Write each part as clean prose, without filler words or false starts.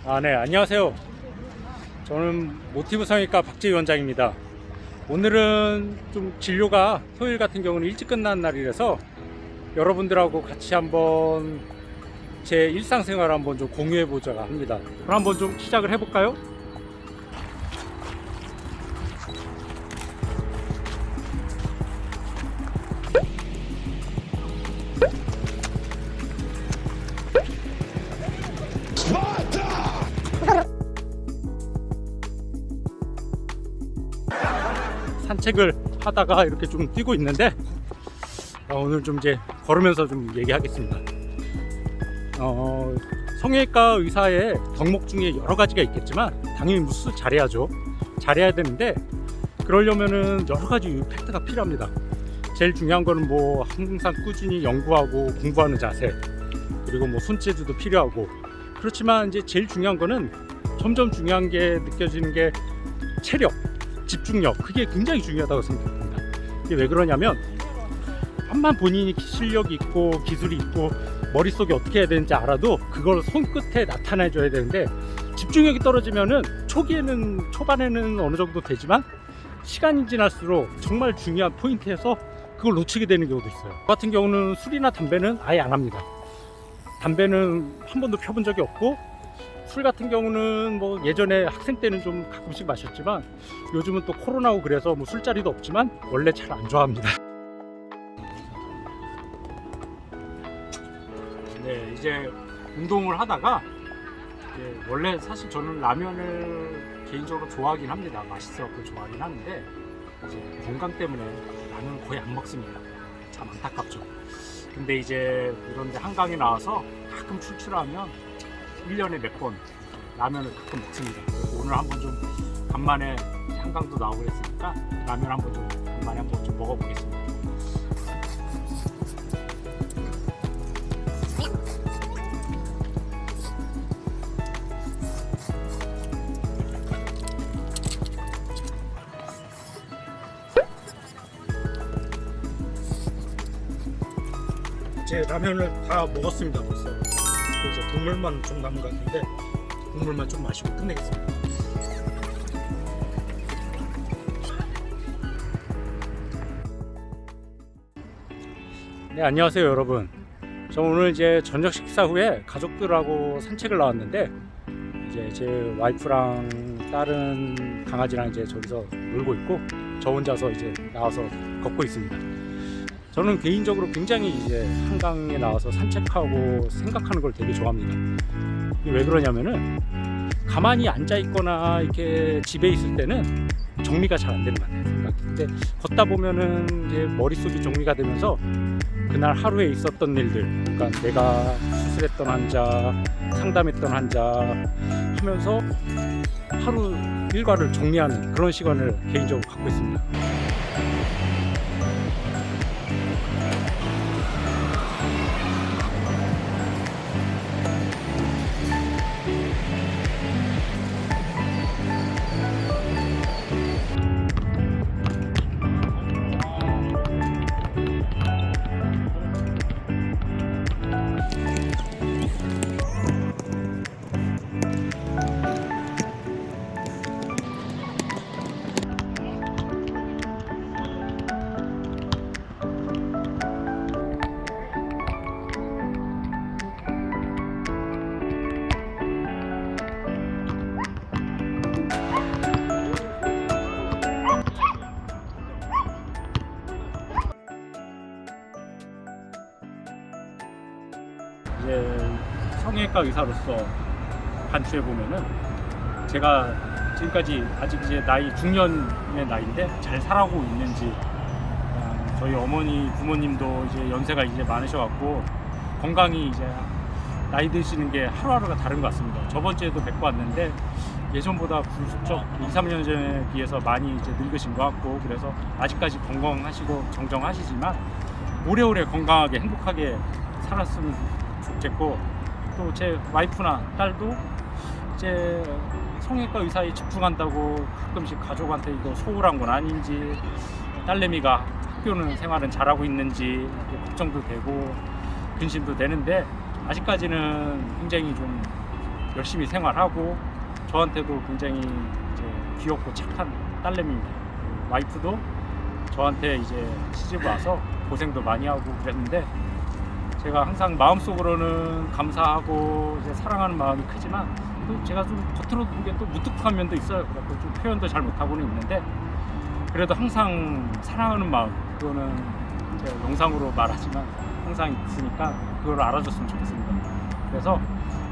네, 안녕하세요. 저는 모티브 성형외과 박재희 원장입니다. 오늘은 좀 진료가 토요일 같은 경우는 일찍 끝난 날이라서 여러분들하고 같이 한번 제 일상생활을 한번 좀 공유해 보자고 합니다. 그럼 한번 좀 시작을 해볼까요? 산책을 하다가 이렇게 좀 뛰고 있는데 오늘 좀 이제 걸으면서 좀 얘기하겠습니다. 성형외과 의사의 덕목 중에 여러 가지가 있겠지만 당연히 무술 잘해야죠. 잘해야 되는데 그러려면은 여러 가지 팩트가 필요합니다. 제일 중요한 거는 뭐 항상 꾸준히 연구하고 공부하는 자세, 그리고 뭐 손재주도 필요하고, 그렇지만 이제 제일 중요한 거는 점점 중요한 게 느껴지는 게 체력, 집중력, 그게 굉장히 중요하다고 생각합니다. 이게 왜 그러냐면 암만 본인이 실력이 있고 기술이 있고 머릿속에 어떻게 해야 되는지 알아도 그걸 손끝에 나타내 줘야 되는데, 집중력이 떨어지면은 초반에는 어느 정도 되지만 시간이 지날수록 정말 중요한 포인트에서 그걸 놓치게 되는 경우도 있어요. 저 같은 경우는 술이나 담배는 아예 안 합니다. 담배는 한 번도 펴본 적이 없고, 술 같은 경우는 뭐 예전에 학생 때는 좀 가끔씩 마셨지만 요즘은 또 코로나고 그래서 뭐 술자리도 없지만 원래 잘 안 좋아합니다. 네, 이제 운동을 하다가 원래 사실 저는 라면을 개인적으로 좋아하긴 합니다. 맛있어서 좋아하긴 하는데 이제 건강 때문에 라면을 거의 안 먹습니다. 참 안타깝죠. 근데 이제 이런데 한강에 나와서 가끔 출출하면 1년에 몇 번 라면을 가끔 먹습니다. 그래서 오늘 한번 좀 간만에 한강도 나오고 그랬으니까 라면 한번 좀 간만에 한번 좀 먹어보겠습니다. 제 라면을 다 먹었습니다. 벌써. 이제 국물만 좀 남은 것 같은데 국물만 좀 마시고 끝내겠습니다. 네, 안녕하세요 여러분. 저 오늘 이제 저녁 식사 후에 가족들하고 산책을 나왔는데 이제 제 와이프랑 딸은 강아지랑 이제 저기서 놀고 있고 저 혼자서 이제 나와서 걷고 있습니다. 저는 개인적으로 굉장히 이제 한강에 나와서 산책하고 생각하는 걸 되게 좋아합니다. 이게 왜 그러냐면은 가만히 앉아 있거나 이렇게 집에 있을 때는 정리가 잘 안 되는 것 같아요. 생각이. 근데 걷다 보면은 이제 머릿속이 정리가 되면서 그날 하루에 있었던 일들, 그러니까 내가 수술했던 환자, 상담했던 환자 하면서 하루 일과를 정리하는 그런 시간을 개인적으로 갖고 있습니다. 이제 성형외과 의사로서 간추해 보면은 제가 지금까지 아직 이제 나이 중년의 나이인데 잘 살아오고 있는지, 저희 어머니 부모님도 이제 연세가 이제 많으셔갖고 건강이 이제 나이 드시는 게 하루하루가 다른 것 같습니다. 저번 주에도 뵙고 왔는데 예전보다 불쑥 2, 3년 전에 비해서 많이 이제 늙으신 것 같고, 그래서 아직까지 건강하시고 정정하시지만 오래오래 건강하게 행복하게 살았으면 좋겠고, 또 제 와이프나 딸도 이제 성형외과 의사에 집중한다고 가끔씩 가족한테 이거 소홀한 건 아닌지, 딸내미가 학교는 생활은 잘하고 있는지 걱정도 되고 근심도 되는데, 아직까지는 굉장히 좀 열심히 생활하고 저한테도 굉장히 이제 귀엽고 착한 딸내미입니다. 와이프도 저한테 이제 시집 와서 고생도 많이 하고 그랬는데 제가 항상 마음속으로는 감사하고 이제 사랑하는 마음이 크지만 또 제가 좀 겉으로 보기엔 또 무뚝뚝한 면도 있어요. 그래서 좀 표현도 잘 못하고는 있는데 그래도 항상 사랑하는 마음, 그거는 제가 영상으로 말하지만 항상 있으니까 그걸 알아줬으면 좋겠습니다. 그래서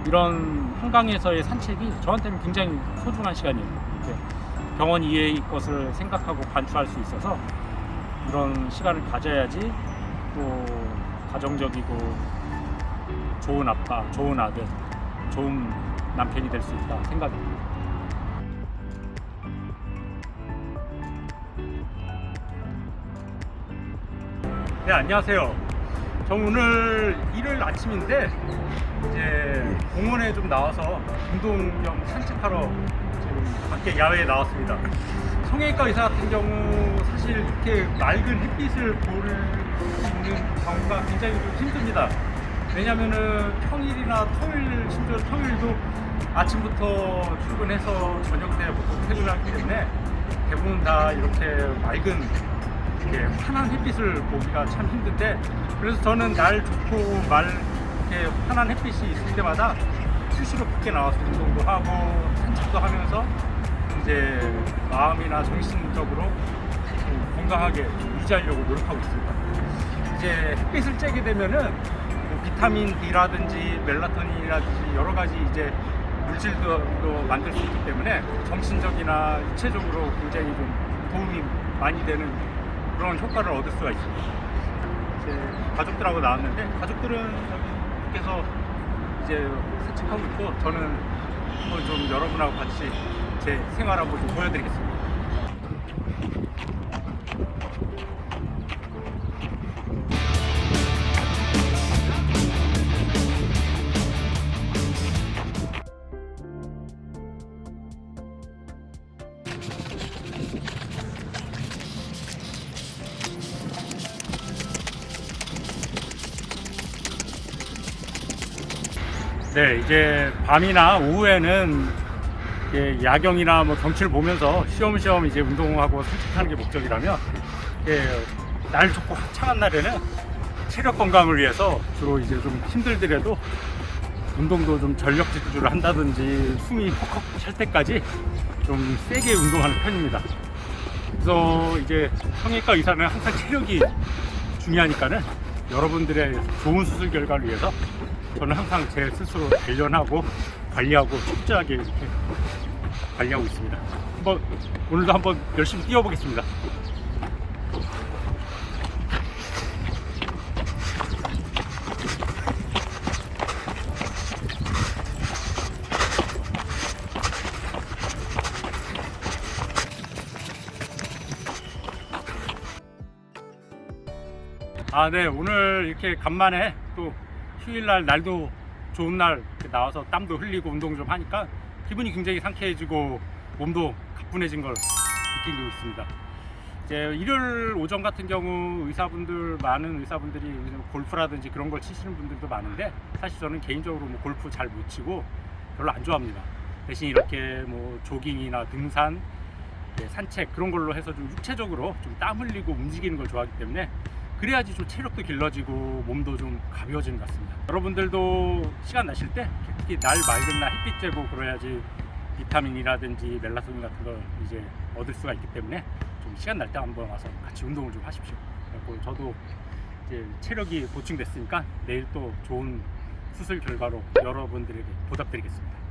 이런 한강에서의 산책이 저한테는 굉장히 소중한 시간이에요. 이렇게 병원 이외의 것을 생각하고 관찰할 수 있어서 이런 시간을 가져야지 또 가정적이고 좋은 아빠, 좋은 아들, 좋은 남편이 될 수 있다 생각합니다. 네, 안녕하세요. 저 오늘 일요일 아침인데 이제 공원에 좀 나와서 운동 겸 산책하러 지금 밖에 야외에 나왔습니다. 성형외과 의사 같은 경우 사실 이렇게 맑은 햇빛을 볼 수 있는 경우가 굉장히 좀 힘듭니다. 왜냐면은 평일이나 토요일, 심지어 토요일도 아침부터 출근해서 저녁 때 보통 퇴근하기 때문에 대부분 다 이렇게 맑은 이렇게 환한 햇빛을 보기가 참 힘든데, 그래서 저는 날 좋고 이렇게 환한 햇빛이 있을 때마다 수시로 밖에 나와서 운동도 하고 산책도 하면서 이제 마음이나 정신적으로 좀 건강하게 좀 유지하려고 노력하고 있습니다. 이제 햇빛을 쬐게 되면은 뭐 비타민 D라든지 멜라토닌이라든지 여러 가지 이제 물질도 만들 수 있기 때문에 정신적이나 육체적으로 굉장히 좀 도움이 많이 되는 그런 효과를 얻을 수가 있습니다. 이제 가족들하고 나왔는데 가족들은 여기 밖에서 이제 산책하고 있고 저는 한번 좀 여러분하고 같이 제 생활하고 좀 보여드리겠습니다. 네, 이제 밤이나 오후에는 야경이나 뭐 경치를 보면서 쉬엄쉬엄 이제 운동하고 산책하는 게 목적이라면, 날 좋고 화창한 날에는 체력 건강을 위해서 주로 이제 좀 힘들더라도 운동도 좀 전력 질주를 한다든지 숨이 헉헉 찰 때까지 좀 세게 운동하는 편입니다. 그래서 이제 성형외과 의사는 항상 체력이 중요하니까는 여러분들의 좋은 수술 결과를 위해서 저는 항상 제 스스로 단련하고 관리하고 철저하게 이렇게 관리하고 있습니다. 오늘도 한번 열심히 뛰어보겠습니다. 네, 오늘 이렇게 간만에 또 휴일날 날도 좋은 날 이렇게 나와서 땀도 흘리고 운동 좀 하니까 기분이 굉장히 상쾌해지고 몸도 가뿐해진 걸 느끼고 있습니다. 이제 일요일 오전 같은 경우 많은 의사분들이 골프라든지 그런 걸 치시는 분들도 많은데 사실 저는 개인적으로 뭐 골프 잘 못 치고 별로 안 좋아합니다. 대신 이렇게 뭐 조깅이나 등산, 산책 그런 걸로 해서 좀 육체적으로 좀 땀 흘리고 움직이는 걸 좋아하기 때문에 그래야지 좀 체력도 길러지고 몸도 좀 가벼워지는 것 같습니다. 여러분들도 시간 나실 때 특히 날 맑은 날 햇빛 쬐고 그래야지 비타민이라든지 멜라토닌 같은 걸 이제 얻을 수가 있기 때문에 좀 시간 날 때 한번 와서 같이 운동을 좀 하십시오. 그리고 저도 이제 체력이 보충됐으니까 내일 또 좋은 수술 결과로 여러분들에게 보답드리겠습니다.